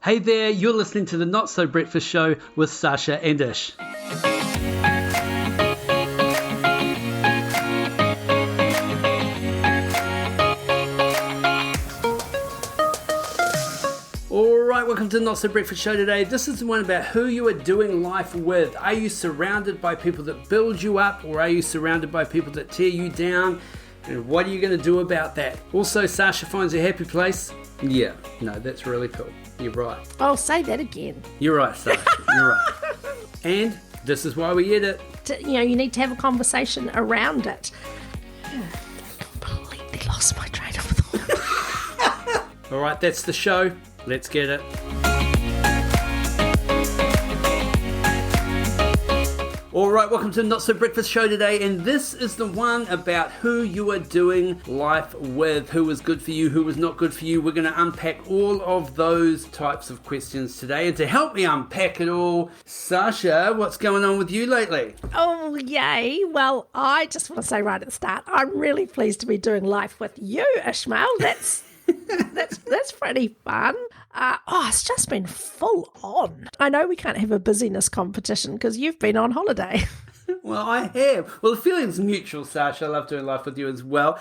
Hey there, you're listening to the Not So Breakfast Show with Sasha and Ish. Alright, welcome to the Not So Breakfast Show today. This is the one about who you are doing life with. Are you surrounded by people that build you up, or are you surrounded by people that tear you down? And what are you going to do about that? Also, Sasha finds a happy place. Yeah, no, that's really cool. You're right. I'll say that again. You're right, Sasha. You're right. And this is why we edit. You need to have a conversation around it. Completely lost my train of thought. All right, that's the show. Let's get it. All right, welcome to the Not So Breakfast Show today, and this is the one about who you are doing life with, who was good for you, who was not good for you. We're going to unpack all of those types of questions today, and to help me unpack it all, Sasha, what's going on with you lately? Oh, yay. Well, I just want to say right at the start, I'm really pleased to be doing life with you, Ishmael. That's pretty fun. It's just been full on. I know we can't have a busyness competition because you've been on holiday. Well, I have. Well, the feeling's mutual, Sasha. I love doing life with you as well.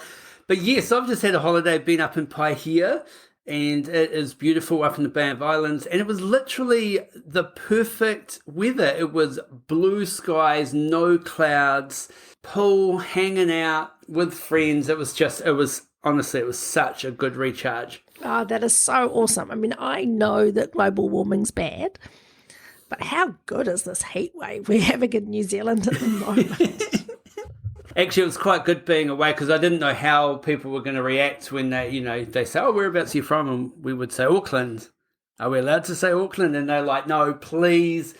But yes, I've just had a holiday, been up in Paihia, and it is beautiful up in the Bay of Islands. And it was literally the perfect weather. It was blue skies, no clouds, pool, hanging out with friends. Honestly, it was such a good recharge. Oh, that is so awesome. I mean, I know that global warming's bad, but how good is this heat wave we're having in New Zealand at the moment? Actually, it was quite good being away because I didn't know how people were going to react when they say, oh, whereabouts are you from? And we would say Auckland. Are we allowed to say Auckland? And they're like, no, please.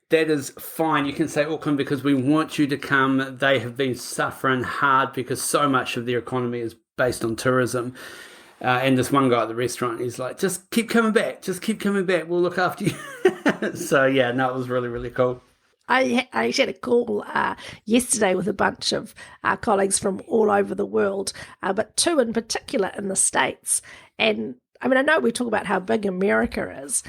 That is fine. You can say Auckland because we want you to come. They have been suffering hard because so much of their economy is based on tourism. And this one guy at the restaurant, he's like, just keep coming back. Just keep coming back. We'll look after you. So, yeah, no, it was really, really cool. I had a call yesterday with a bunch of colleagues from all over the world, but two in particular in the States. And, I mean, I know we talk about how big America is,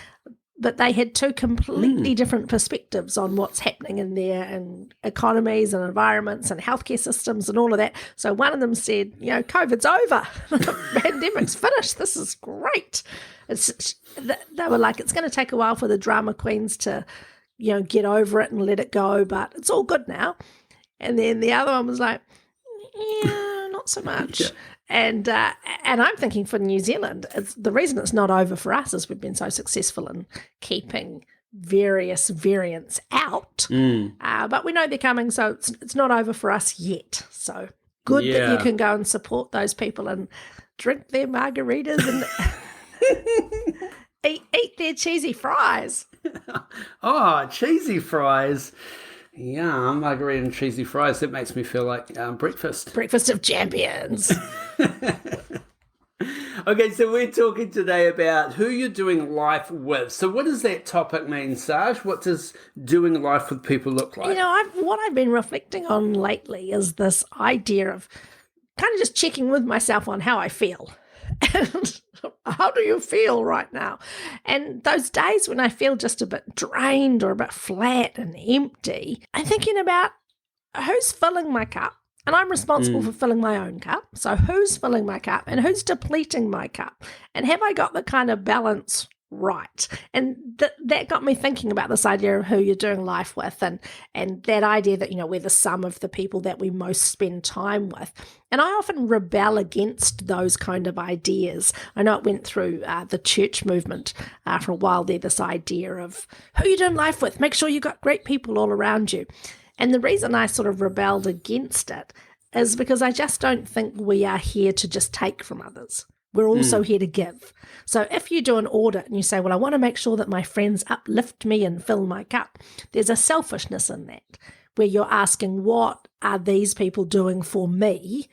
but they had two completely different perspectives on what's happening in their economies and environments and healthcare systems and all of that. So one of them said, COVID's over. The pandemic's finished. This is great. They were like, it's going to take a while for the drama queens to, get over it and let it go, but it's all good now. And then the other one was like, yeah, not so much. Yeah. And I'm thinking for New Zealand, the reason it's not over for us is we've been so successful in keeping various variants out. But we know they're coming, so it's not over for us yet. So good that you can go and support those people and drink their margaritas and eat their cheesy fries. Oh, cheesy fries. Yeah, margarita and cheesy fries. That makes me feel like breakfast. Breakfast of champions. Okay, so we're talking today about who you're doing life with. So what does that topic mean, Saj? What does doing life with people look like? What I've been reflecting on lately is this idea of kind of just checking with myself on how I feel. And how do you feel right now? And those days when I feel just a bit drained or a bit flat and empty, I'm thinking about who's filling my cup. And I'm responsible for filling my own cup. So who's filling my cup and who's depleting my cup? And have I got the kind of balance right? And that got me thinking about this idea of who you're doing life with and that idea that, we're the sum of the people that we most spend time with. And I often rebel against those kind of ideas. I know it went through the church movement for a while there, this idea of who you're doing life with. Make sure you've got great people all around you. And the reason I sort of rebelled against it is because I just don't think we are here to just take from others. We're also here to give. So if you do an audit and you say, well, I want to make sure that my friends uplift me and fill my cup, there's a selfishness in that where you're asking, what are these people doing for me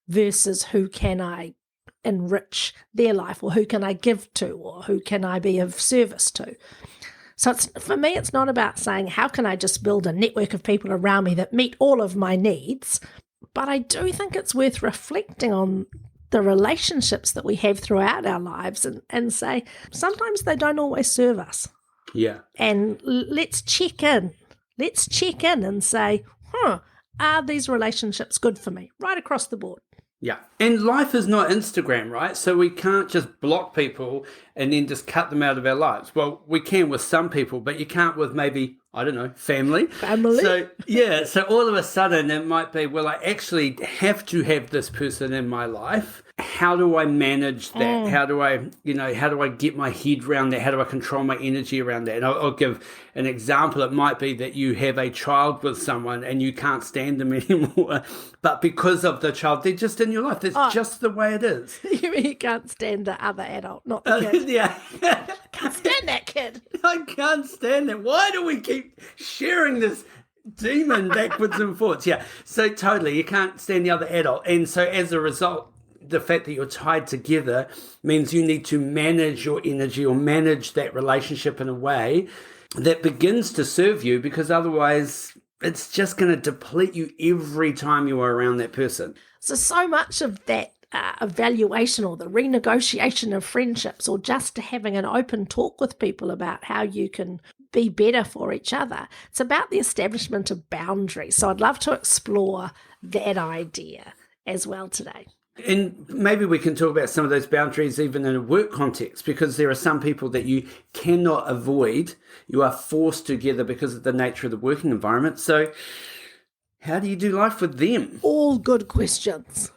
versus who can I enrich their life, or who can I give to, or who can I be of service to? So for me, it's not about saying, how can I just build a network of people around me that meet all of my needs? But I do think it's worth reflecting on the relationships that we have throughout our lives and say, sometimes they don't always serve us. Yeah. And let's check in. Let's check in and say, are these relationships good for me? Right across the board. Yeah. And life is not Instagram, right? So we can't just block people and then just cut them out of our lives. Well, we can with some people, but you can't with maybe, I don't know, family. So, yeah. So all of a sudden it might be, well, I actually have to have this person in my life. How do I manage that? How do I get my head around that? How do I control my energy around that? And I'll give an example. It might be that you have a child with someone and you can't stand them anymore, but because of the child, they're just in your life. That's just the way it is. You mean you can't stand the other adult, not the kid? Yeah. Can't stand that kid. I can't stand that. Why do we keep sharing this demon backwards and forwards? Yeah. So totally, you can't stand the other adult. And so as a result, the fact that you're tied together means you need to manage your energy or manage that relationship in a way that begins to serve you, because otherwise it's just going to deplete you every time you are around that person. So much of that evaluation or the renegotiation of friendships, or just having an open talk with people about how you can be better for each other, it's about the establishment of boundaries. So I'd love to explore that idea as well today. And maybe we can talk about some of those boundaries even in a work context, because there are some people that you cannot avoid. You are forced together because of the nature of the working environment. So how do you do life with them? All good questions.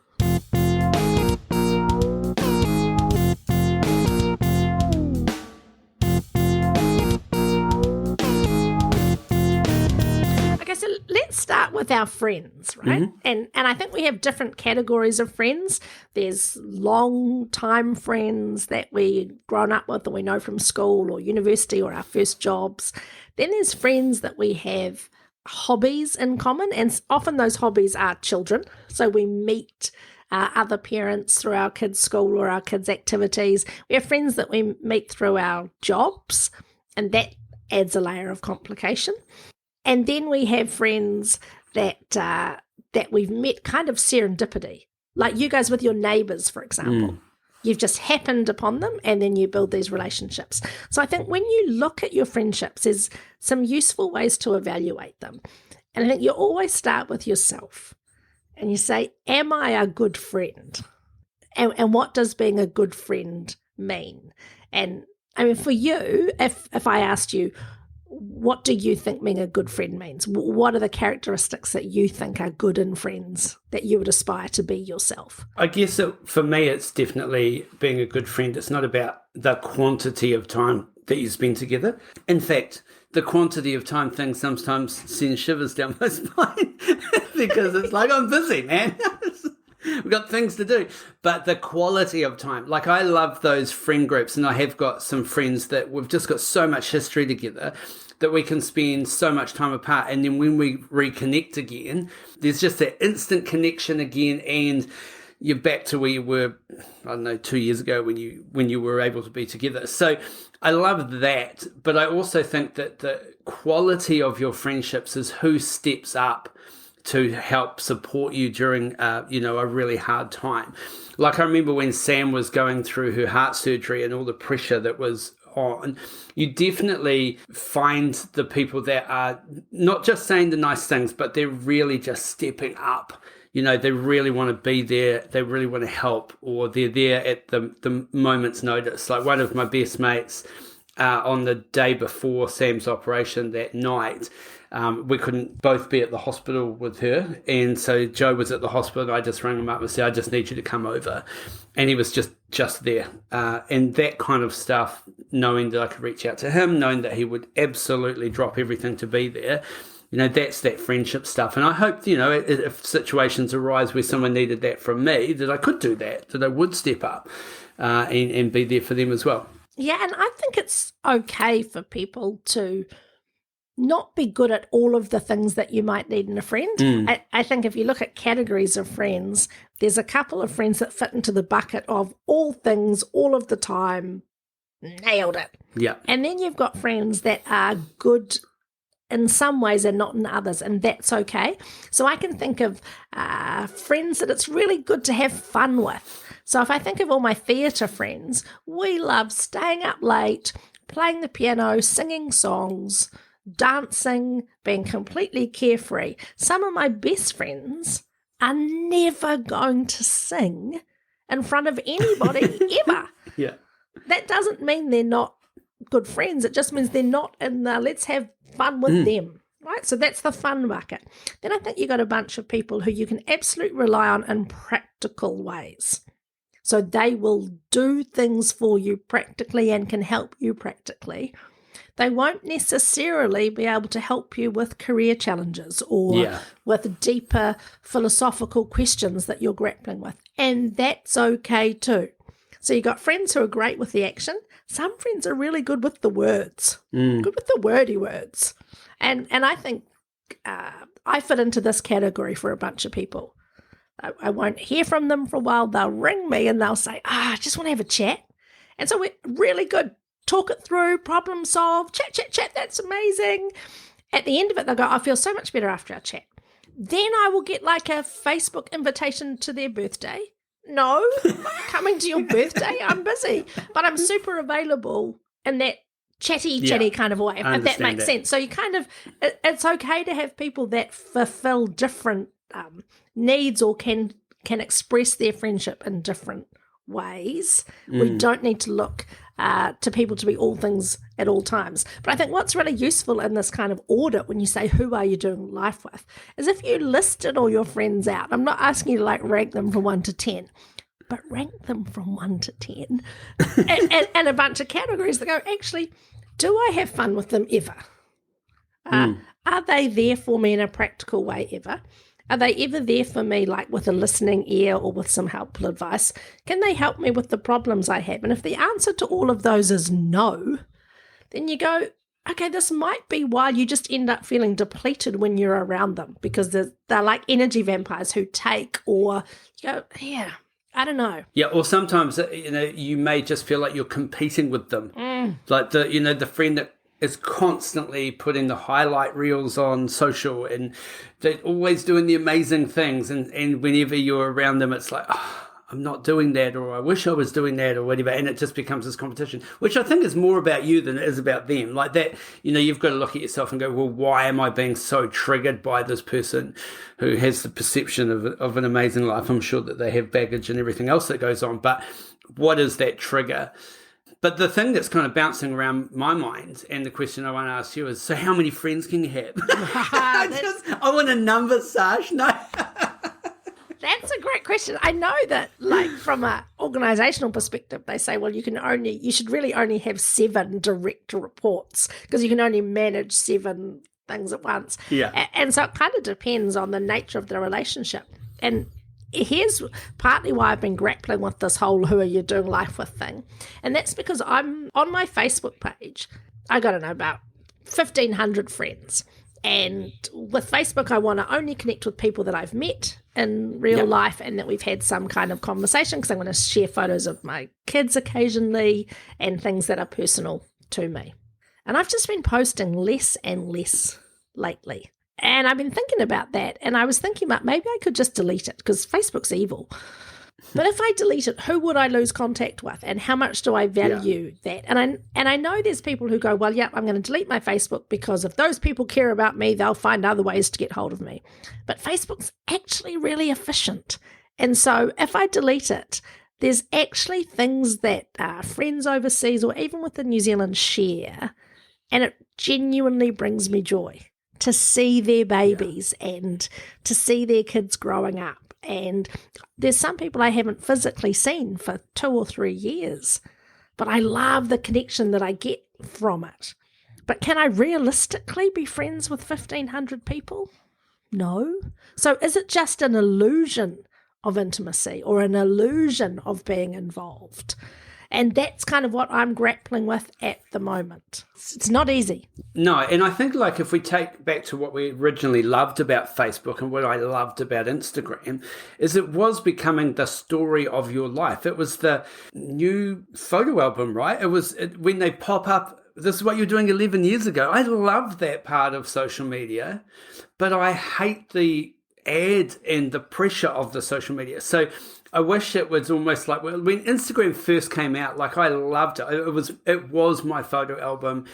So let's start with our friends, right? Mm-hmm. And I think we have different categories of friends. There's long-time friends that we've grown up with, or we know from school or university or our first jobs. Then there's friends that we have hobbies in common, and often those hobbies are children. So we meet other parents through our kids' school or our kids' activities. We have friends that we meet through our jobs, and that adds a layer of complication. And then we have friends that we've met kind of serendipity, like you guys with your neighbours, for example. You've just happened upon them, and then you build these relationships. So I think when you look at your friendships, there's some useful ways to evaluate them. And I think you always start with yourself, and you say, am I a good friend? And what does being a good friend mean? And I mean, for you, if I asked you, what do you think being a good friend means? What are the characteristics that you think are good in friends that you would aspire to be yourself? I guess for me, it's definitely being a good friend. It's not about the quantity of time that you spend together. In fact, the quantity of time thing sometimes sends shivers down my spine because it's like, I'm busy, man. We've got things to do. But the quality of time, like I love those friend groups, and I have got some friends that we've just got so much history together that we can spend so much time apart. And then when we reconnect again, there's just that instant connection again, and you're back to where you were, I don't know, 2 years ago when you were able to be together. So I love that. But I also think that the quality of your friendships is who steps up to help support you during, a really hard time. Like I remember when Sam was going through her heart surgery and all the pressure that was on, you definitely find the people that are not just saying the nice things, but they're really just stepping up. You know, they really want to be there. They really want to help, or they're there at the moment's notice. Like one of my best mates on the day before Sam's operation that night, we couldn't both be at the hospital with her. And so Joe was at the hospital, and I just rang him up and said, I just need you to come over. And he was just there. And that kind of stuff, knowing that I could reach out to him, knowing that he would absolutely drop everything to be there, that's that friendship stuff. And I hope, if situations arise where someone needed that from me, that I could do that I would step up and be there for them as well. Yeah, and I think it's okay for people to not be good at all of the things that you might need in a friend. I think if you look at categories of friends, there's a couple of friends that fit into the bucket of all things, all of the time, nailed it. Yeah. And then you've got friends that are good in some ways and not in others, and that's okay. So I can think of friends that it's really good to have fun with. So if I think of all my theatre friends, we love staying up late, playing the piano, singing songs, dancing, being completely carefree. Some of my best friends are never going to sing in front of anybody ever. Yeah. That doesn't mean they're not good friends. It just means they're not in the let's have fun with them. Right? So that's the fun bucket. Then I think you got a bunch of people who you can absolutely rely on in practical ways. So they will do things for you practically and can help you practically. They won't necessarily be able to help you with career challenges or with deeper philosophical questions that you're grappling with. And that's okay too. So you got friends who are great with the action. Some friends are really good with the words, good with the wordy words. And I think I fit into this category for a bunch of people. I won't hear from them for a while. They'll ring me and they'll say, I just want to have a chat. And so we're really good. Talk it through, problem solve, chat. That's amazing. At the end of it, they'll go, I feel so much better after our chat. Then I will get like a Facebook invitation to their birthday. No, I'm not coming to your birthday. I'm busy. But I'm super available in that chatty kind of way, if that makes sense. So you kind of, it's okay to have people that fulfill different needs or can express their friendship in different ways. We don't need to look to people to be all things at all times. But I think what's really useful in this kind of audit when you say who are you doing life with is if you listed all your friends out. I'm not asking you to like rank them from 1 to 10, but rank them from 1 to 10 and a bunch of categories that go, actually, do I have fun with them ever? Are they there for me in a practical way ever? Are they ever there for me, like with a listening ear or with some helpful advice? Can they help me with the problems I have? And if the answer to all of those is no, then you go, okay, this might be why you just end up feeling depleted when you're around them, because they're like energy vampires who take, or you go, yeah, I don't know. Yeah, or sometimes, you may just feel like you're competing with them. Like the friend that is constantly putting the highlight reels on social and they're always doing the amazing things. And whenever you're around them, it's like, I'm not doing that, or I wish I was doing that, or whatever. And it just becomes this competition, which I think is more about you than it is about them. Like that, you've got to look at yourself and go, well, why am I being so triggered by this person who has the perception of an amazing life? I'm sure that they have baggage and everything else that goes on, but what is that trigger? But the thing that's kind of bouncing around my mind, and the question I want to ask you is, so how many friends can you have? I want a number, Sash. No. That's a great question. I know that, like, from an organizational perspective, they say, well, you should really only have 7 direct reports because you can only manage 7 things at once. Yeah. And so it kind of depends on the nature of the relationship. And here's partly why I've been grappling with this whole who are you doing life with thing. And that's because I'm on my Facebook page, I got to know about 1,500 friends. And with Facebook, I want to only connect with people that I've met in real life and that we've had some kind of conversation, because I'm going to share photos of my kids occasionally and things that are personal to me. And I've just been posting less and less lately. And I've been thinking about that, and I was thinking about maybe I could just delete it because Facebook's evil. But if I delete it, who would I lose contact with, and how much do I value that? And I know there's people who go, well, I'm going to delete my Facebook because if those people care about me, they'll find other ways to get hold of me. But Facebook's actually really efficient. And so if I delete it, there's actually things that friends overseas or even within New Zealand share, and it genuinely brings me joy to see their babies and to see their kids growing up. And there's some people I haven't physically seen for 2 or 3 years, but I love the connection that I get from it. But can I realistically be friends with 1,500 people? No. So is it just an illusion of intimacy or an illusion of being involved? And that's kind of what I'm grappling with at the moment. It's not easy. No, and I think like if we take back to what we originally loved about Facebook and what I loved about Instagram is it was becoming the story of your life. It was the new photo album, right? It was when they pop up, this is what you were doing 11 years ago. I love that part of social media, but I hate the ad and the pressure of the social media. So I wish it was almost like when Instagram first came out, like I loved it. It was my photo album,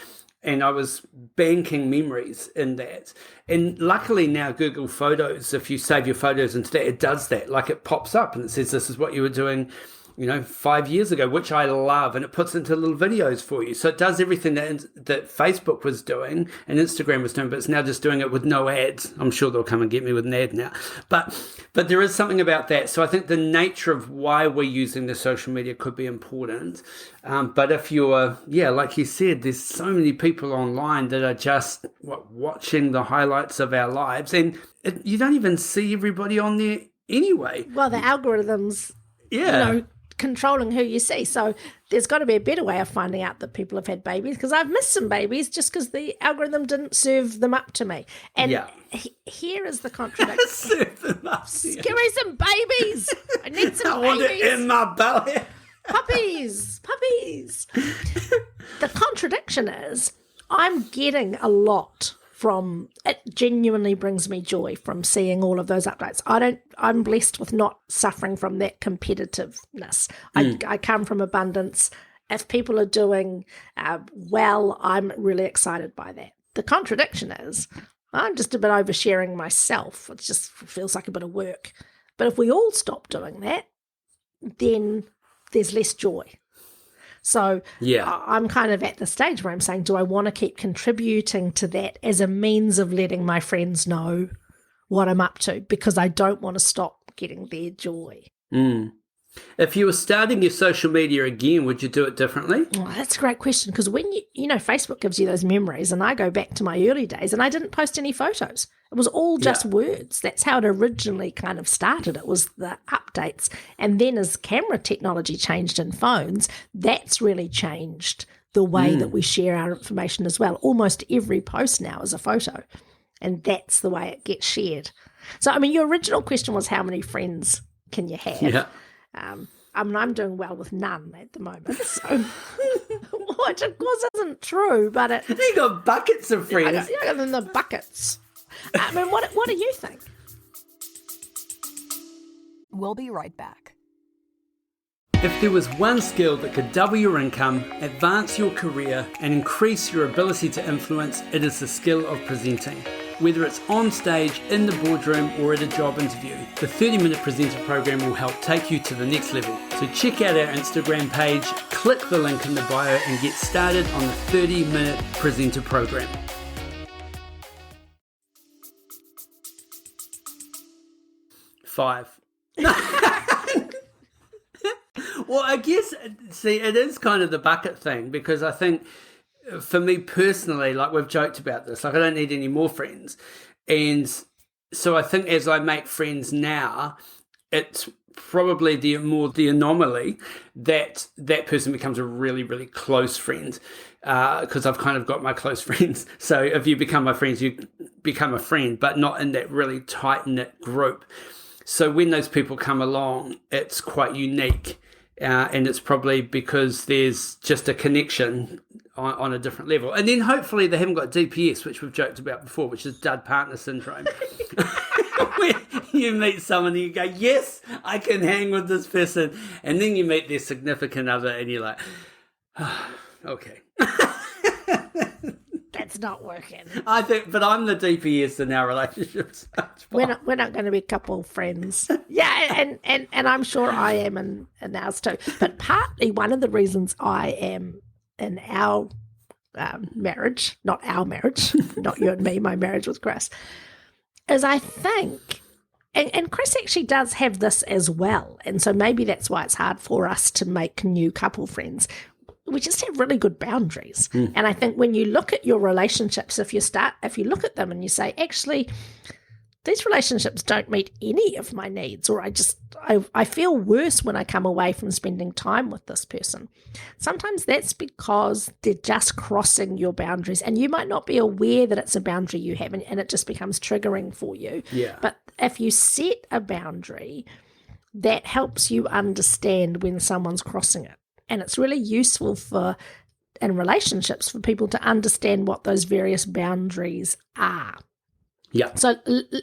and I was banking memories in that. And luckily now Google Photos, if you save your photos into that, it does that. Like it pops up and it says this is what you were doing 5 years ago, which I love, and it puts into little videos for you. So it does everything that Facebook was doing and Instagram was doing, but it's now just doing it with no ads. I'm sure they'll come and get me with an ad now. But there is something about that. So I think the nature of why we're using the social media could be important. But if you're, like you said, there's so many people online that are just watching the highlights of our lives, and you don't even see everybody on there anyway. Well, the algorithms, controlling who you see. So there's got to be a better way of finding out that people have had babies, because I've missed some babies just because the algorithm didn't serve them up to me. And here is the contradiction. Serve them up. Give me some babies. I need some I want babies. it in my belly. Puppies. The contradiction is I'm getting a lot from, it genuinely brings me joy from seeing all of those updates. I'm blessed with not suffering from that competitiveness. I come from abundance. If people are doing well, I'm really excited by that. The contradiction is I'm just a bit oversharing myself. It just feels like a bit of work. But if we all stop doing that, then there's less joy. So I'm kind of at the stage where I'm saying, do I want to keep contributing to that as a means of letting my friends know what I'm up to? Because I don't want to stop getting their joy. If you were starting your social media again, would you do it differently? Oh, that's a great question, because when Facebook gives you those memories, and I go back to my early days and I didn't post any photos. It was all just words. That's how it originally kind of started. It was the updates. And then as camera technology changed in phones, that's really changed the way that we share our information as well. Almost every post now is a photo, and that's the way it gets shared. So, I mean, your original question was how many friends can you have? Yeah. I'm doing well with none at the moment, so which of course isn't true, but it. You got buckets of friends. I got in the buckets. I mean, what do you think? We'll be right back. If there was one skill that could double your income, advance your career, and increase your ability to influence, it is the skill of presenting. Whether it's on stage, in the boardroom, or at a job interview, the 30-Minute Presenter program will help take you to the next level. So check out our Instagram page, click the link in the bio, and get started on the 30-Minute Presenter program. Five. Well, I guess, see, it is kind of the bucket thing, because I think for me personally, like we've joked about this, like I don't need any more friends. And so I think as I make friends now, it's probably the anomaly that person becomes a really, really close friend, because I've kind of got my close friends. So if you become my friends, you become a friend, but not in that really tight-knit group. So when those people come along, it's quite unique. And it's probably because there's just a connection on a different level. And then hopefully they haven't got DPS, which we've joked about before, which is dud partner syndrome. Where you meet someone and you go, yes, I can hang with this person. And then you meet their significant other and you're like, oh, okay. That's not working. I think, but I'm the DPS in our relationship. So we're not going to be couple friends. Yeah, and I'm sure I am in ours too. But partly one of the reasons I am in our marriage, not our marriage, not you and me, my marriage with Chris, is I think, and Chris actually does have this as well, and so maybe that's why it's hard for us to make new couple friends. We just have really good boundaries. And I think when you look at your relationships, if you look at them and you say, actually, these relationships don't meet any of my needs, or I feel worse when I come away from spending time with this person. Sometimes that's because they're just crossing your boundaries, and you might not be aware that it's a boundary you have, and it just becomes triggering for you. Yeah. But if you set a boundary, that helps you understand when someone's crossing it. And it's really useful in relationships for people to understand what those various boundaries are. Yeah. So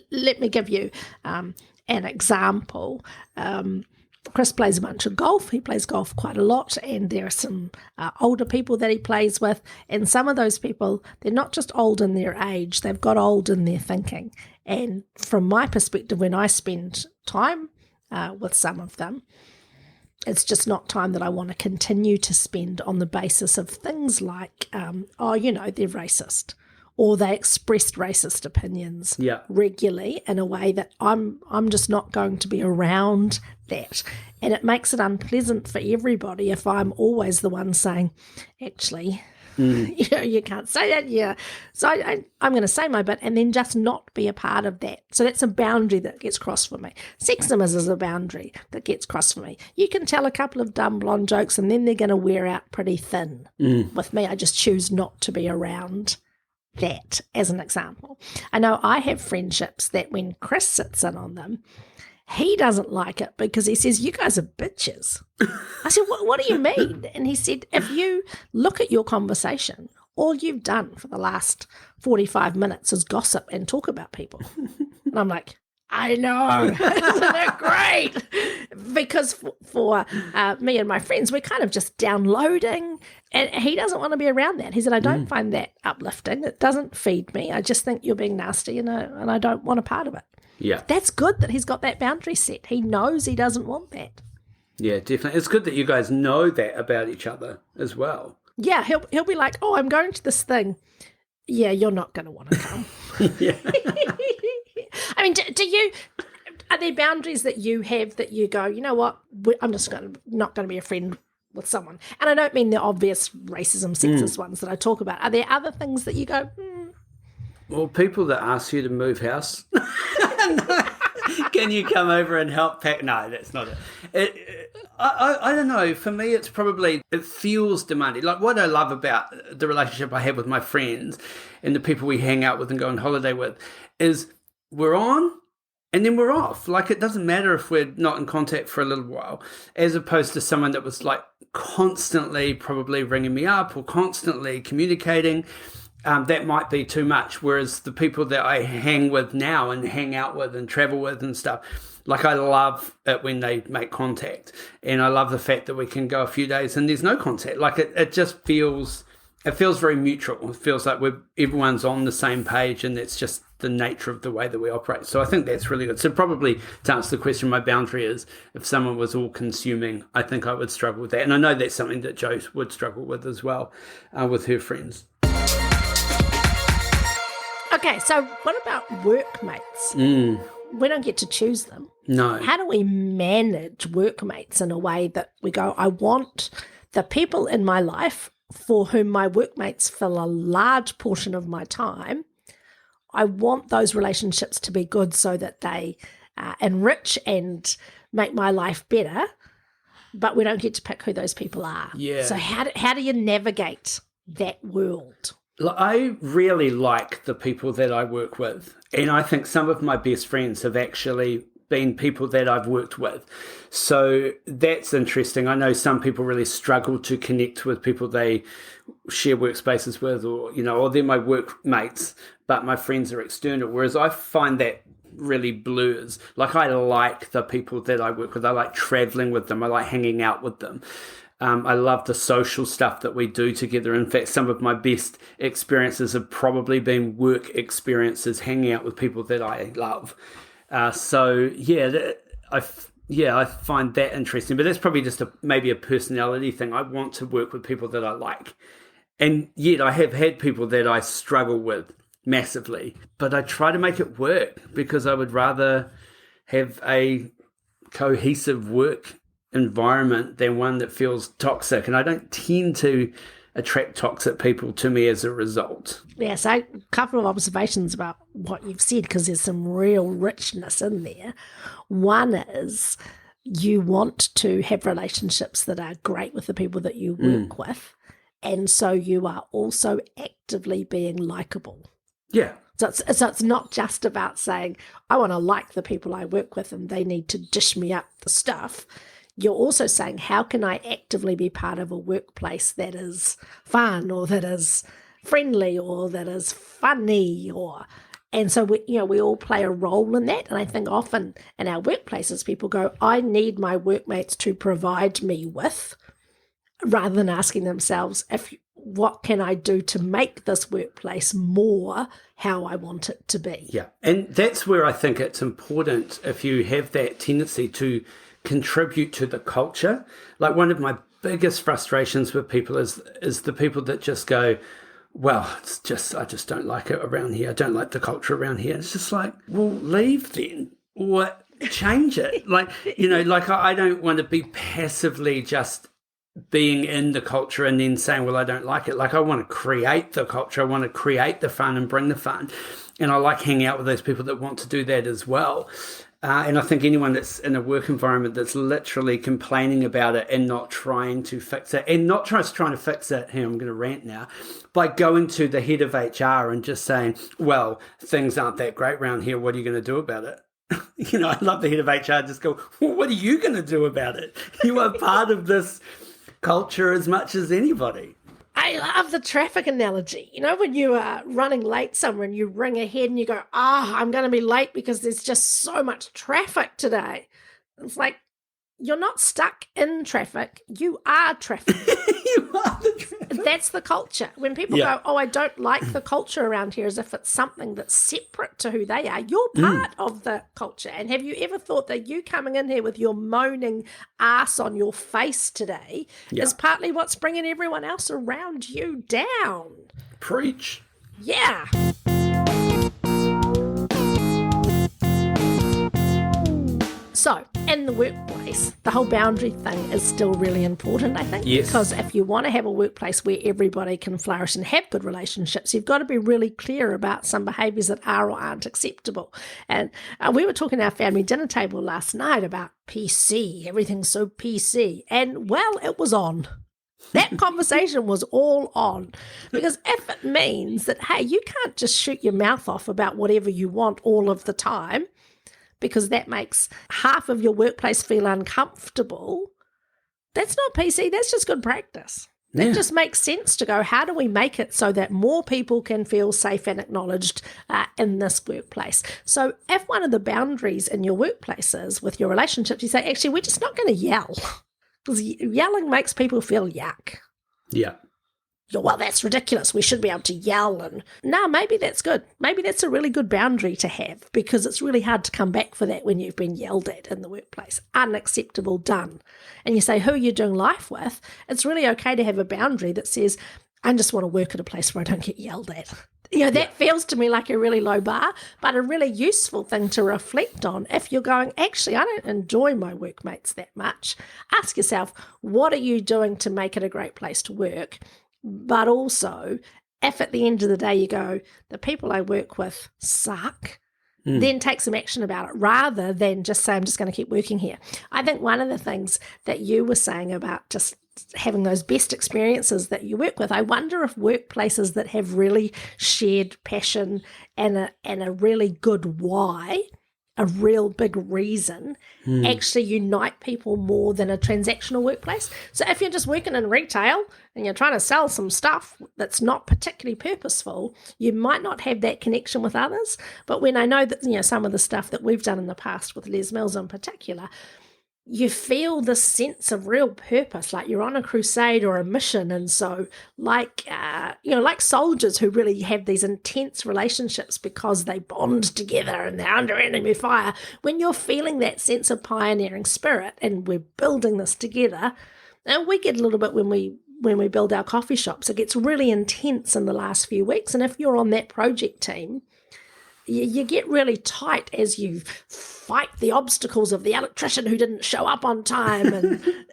let me give you an example. Chris plays a bunch of golf. He plays golf quite a lot, and there are some older people that he plays with. And some of those people, they're not just old in their age, they've got old in their thinking. And from my perspective, when I spend time with some of them, it's just not time that I want to continue to spend on the basis of things like, they're racist, or they expressed racist opinions regularly in a way that I'm just not going to be around that. And it makes it unpleasant for everybody if I'm always the one saying, actually, you can't say that. Yeah. So I'm going to say my bit and then just not be a part of that. So that's a boundary that gets crossed for me. Sexism is a boundary that gets crossed for me. You can tell a couple of dumb blonde jokes and then they're going to wear out pretty thin. With me, I just choose not to be around that, as an example. I know I have friendships that when Chris sits in on them, he doesn't like it because he says, you guys are bitches. I said, what do you mean? And he said, if you look at your conversation, all you've done for the last 45 minutes is gossip and talk about people. And I'm like, I know, isn't it great? Because for me and my friends, we're kind of just downloading, and he doesn't want to be around that. He said, I don't find that uplifting. It doesn't feed me. I just think you're being nasty, and I don't want a part of it. Yeah. That's good that he's got that boundary set. He knows he doesn't want that. Yeah, definitely. It's good that you guys know that about each other as well. Yeah, he'll be like, oh, I'm going to this thing. Yeah, you're not going to want to come. Yeah. I mean, are there boundaries that you have that you go, you know what, I'm just not going to be a friend with someone? And I don't mean the obvious racism, sexist ones that I talk about. Are there other things that you go, Well, people that ask you to move house, can you come over and help pack? No, that's not it. I don't know. For me, it's probably, it feels demanding. Like what I love about the relationship I have with my friends and the people we hang out with and go on holiday with is we're on and then we're off. Like it doesn't matter if we're not in contact for a little while, as opposed to someone that was like constantly probably ringing me up or constantly communicating. That might be too much. Whereas the people that I hang with now and hang out with and travel with and stuff, like I love it when they make contact. And I love the fact that we can go a few days and there's no contact. Like it just feels, it feels very mutual. It feels like everyone's on the same page, and it's just the nature of the way that we operate. So I think that's really good. So probably to answer the question, my boundary is if someone was all consuming, I think I would struggle with that. And I know that's something that Jo would struggle with as well with her friends. Okay, so what about workmates? We don't get to choose them. No. How do we manage workmates in a way that we go, I want the people in my life for whom my workmates fill a large portion of my time, I want those relationships to be good so that they enrich and make my life better, but we don't get to pick who those people are. Yeah. So how do you navigate that world? I really like the people that I work with, and I think some of my best friends have actually been people that I've worked with. So that's interesting. I know some people really struggle to connect with people they share workspaces with, or they're my workmates, but my friends are external. Whereas I find that really blurs. Like I like the people that I work with. I like traveling with them. I like hanging out with them. I love the social stuff that we do together. In fact, some of my best experiences have probably been work experiences, hanging out with people that I love. I find that interesting. But that's probably just maybe a personality thing. I want to work with people that I like. And yet I have had people that I struggle with massively. But I try to make it work because I would rather have a cohesive work environment than one that feels toxic, and I don't tend to attract toxic people to me as a result. Yeah, so a couple of observations about what you've said, because there's some real richness in there. One is you want to have relationships that are great with the people that you work with, and so you are also actively being likable. Yeah. So it's not just about saying, I want to like the people I work with and they need to dish me up the stuff. You're also saying, how can I actively be part of a workplace that is fun or that is friendly or that is funny And so we all play a role in that. And I think often in our workplaces, people go, I need my workmates to provide me with, rather than asking themselves, what can I do to make this workplace more how I want it to be? Yeah. And that's where I think it's important, if you have that tendency to contribute to the culture. Like, one of my biggest frustrations with people is the people that just go, well, I just don't like it around here. I don't like the culture around here. It's just like, well, leave then, or change it. Like, I don't want to be passively just being in the culture and then saying, well, I don't like it. Like, I want to create the culture. I want to create the fun and bring the fun. And I like hanging out with those people that want to do that as well. And I think anyone that's in a work environment that's literally complaining about it and not trying to fix it, and not trying to fix it, here, I'm going to rant now, by going to the head of HR and just saying, well, things aren't that great around here. What are you going to do about it? I love the head of HR just go, well, what are you going to do about it? You are part of this culture as much as anybody. I love the traffic analogy. When you are running late somewhere and you ring ahead and you go, I'm going to be late because there's just so much traffic today. It's like, you're not stuck in traffic. You are traffic. You are the traffic. That's the culture. When people go, I don't like the culture around here, as if it's something that's separate to who they are, you're part of the culture. And have you ever thought that you coming in here with your moaning ass on your face today is partly what's bringing everyone else around you down? Preach. Yeah. So, in the workplace, the whole boundary thing is still really important, I think. Yes. Because if you want to have a workplace where everybody can flourish and have good relationships, you've got to be really clear about some behaviours that are or aren't acceptable. And we were talking at our family dinner table last night about PC, everything's so PC. And, well, it was on. That conversation was all on. Because if it means that, hey, you can't just shoot your mouth off about whatever you want all of the time, because that makes half of your workplace feel uncomfortable, that's not PC, that's just good practice. It just makes sense to go, how do we make it so that more people can feel safe and acknowledged in this workplace? So if one of the boundaries in your workplace is with your relationships, you say, actually, we're just not going to yell, because yelling makes people feel yuck. Yeah. Well, that's ridiculous. We should be able to yell. And no, maybe that's good. Maybe that's a really good boundary to have, because it's really hard to come back for that when you've been yelled at in the workplace. Unacceptable, done. And you say, who are you doing life with? It's really okay to have a boundary that says, I just want to work at a place where I don't get yelled at. That feels to me like a really low bar, but a really useful thing to reflect on. If you're going, actually, I don't enjoy my workmates that much, ask yourself, what are you doing to make it a great place to work? But also, if at the end of the day you go, the people I work with suck, then take some action about it, rather than just say, I'm just going to keep working here. I think one of the things that you were saying about just having those best experiences that you work with, I wonder if workplaces that have really shared passion and a really good why, a real big reason, actually unite people more than a transactional workplace. So if you're just working in retail and you're trying to sell some stuff that's not particularly purposeful, you might not have that connection with others. But when I know that, some of the stuff that we've done in the past with Les Mills in particular, you feel this sense of real purpose, like you're on a crusade or a mission. And so like soldiers who really have these intense relationships because they bond together and they're under enemy fire, when you're feeling that sense of pioneering spirit and we're building this together, and we get a little bit when we build our coffee shops, it gets really intense in the last few weeks. And if you're on that project team, you get really tight as you fight the obstacles of the electrician who didn't show up on time, and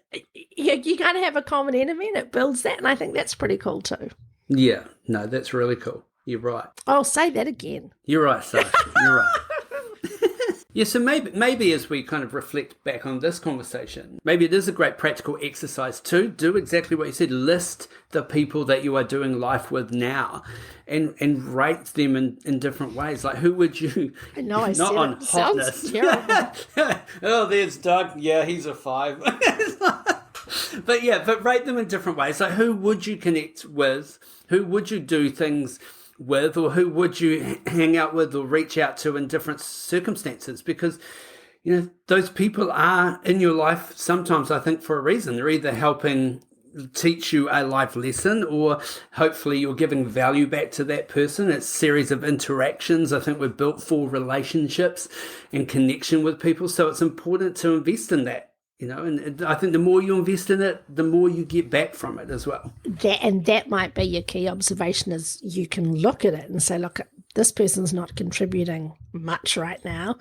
you kind of have a common enemy, and it builds that, and I think that's pretty cool too. Yeah, no, that's really cool. You're right. I'll say that again. You're right, Sasha. You're right. Yeah, so maybe as we kind of reflect back on this conversation, maybe it is a great practical exercise to do exactly what you said. List the people that you are doing life with now and rate them in different ways. Like, who would you... I know, I not said on it. hotness. Sounds terrible. Oh, there's Doug. Yeah, he's a 5. But rate them in different ways. Like, who would you connect with? Who would you do things with, or who would you hang out with or reach out to in different circumstances? Because, those people are in your life sometimes, I think, for a reason. They're either helping teach you a life lesson, or hopefully you're giving value back to that person. It's a series of interactions. I think we're built for relationships and connection with people. So it's important to invest in that, and I think the more you invest in it, the more you get back from it as well. That might be your key observation, is you can look at it and say, look, this person's not contributing much right now,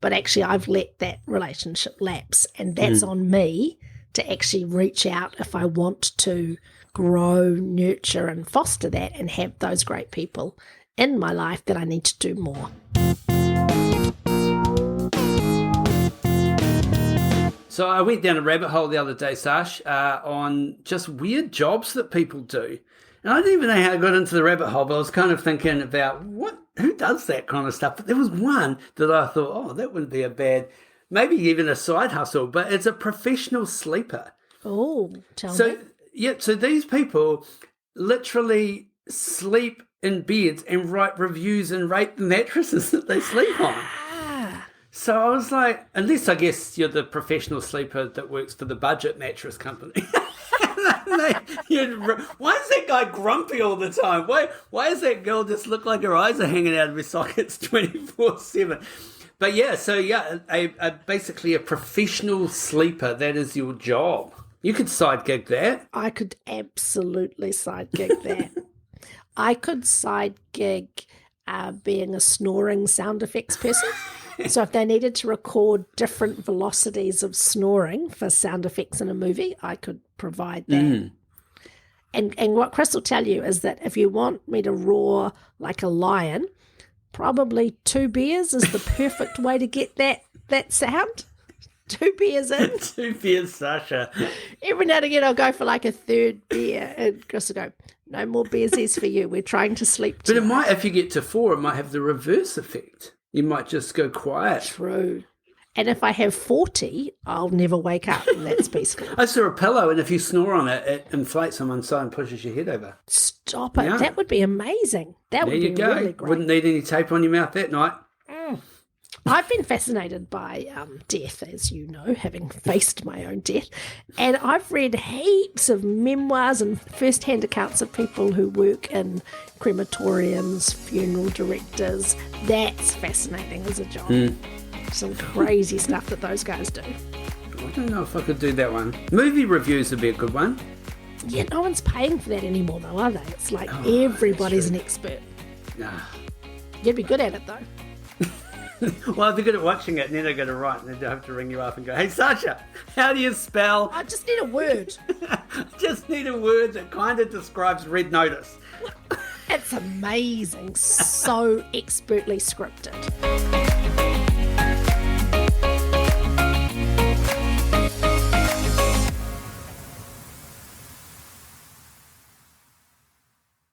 but actually I've let that relationship lapse, and that's on me to actually reach out if I want to grow, nurture and foster that and have those great people in my life, that I need to do more. So I went down a rabbit hole the other day, Sash, on just weird jobs that people do. And I didn't even know how I got into the rabbit hole, but I was kind of thinking about who does that kind of stuff. But there was one that I thought, that wouldn't be a bad, maybe even a side hustle, but it's a professional sleeper. Oh, tell me. Yeah, so these people literally sleep in beds and write reviews and rate the mattresses that they sleep on. So I was like, unless I guess you're the professional sleeper that works for the budget mattress company. Why is that guy grumpy all the time? Why does that girl just look like her eyes are hanging out of her sockets 24/7? But basically a professional sleeper, that is your job. You could side gig that. I could absolutely side gig that. I could side gig being a snoring sound effects person. So if they needed to record different velocities of snoring for sound effects in a movie, I could provide that. And what Chris will tell you is that if you want me to roar like a lion, probably 2 beers is the perfect way to get that sound. 2 beers in. 2 beers, Sasha. Every now and again I'll go for like a 3rd beer, and Chris will go, no more beersies for you. We're trying to sleep tonight. But it might, if you get to 4, it might have the reverse effect. You might just go quiet. True. And if I have 40, I'll never wake up, and that's peaceful. I saw a pillow, and if you snore on it, it inflates on one side and pushes your head over. Stop it. Yeah. That would be amazing. That would be really great. Wouldn't need any tape on your mouth that night. I've been fascinated by death, as you know, having faced my own death. And I've read heaps of memoirs and first-hand accounts of people who work in crematoriums, funeral directors. That's fascinating as a job. Some crazy stuff that those guys do. I don't know if I could do that one. Movie reviews would be a good one. Yeah, no one's paying for that anymore, though, are they? It's like everybody's an expert. Nah. You'd be good at it, though. Well, I'd be good at watching it, and then I'd go to write, and then I'd have to ring you up and go, hey, Sasha, how do you spell? I just need a word. I just need a word that kind of describes Red Notice. It's amazing. So expertly scripted.